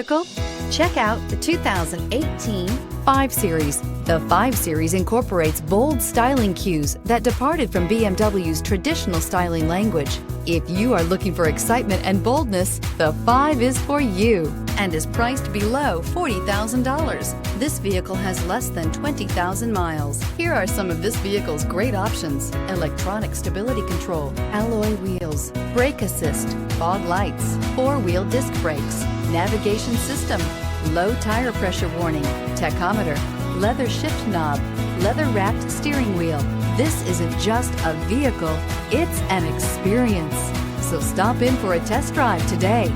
vehicle? Check out the 2018 5 Series. The 5 Series incorporates bold styling cues that departed from BMW's traditional styling language. If you are looking for excitement and boldness, the 5 is for you and is priced below $40,000. This vehicle has less than 20,000 miles. Here are some of this vehicle's great options: electronic stability control, alloy wheels, brake assist, fog lights, 4-wheel disc brakes, navigation system, low tire pressure warning, tachometer, leather shift knob, leather-wrapped steering wheel. This isn't just a vehicle, it's an experience. So stop in for a test drive today.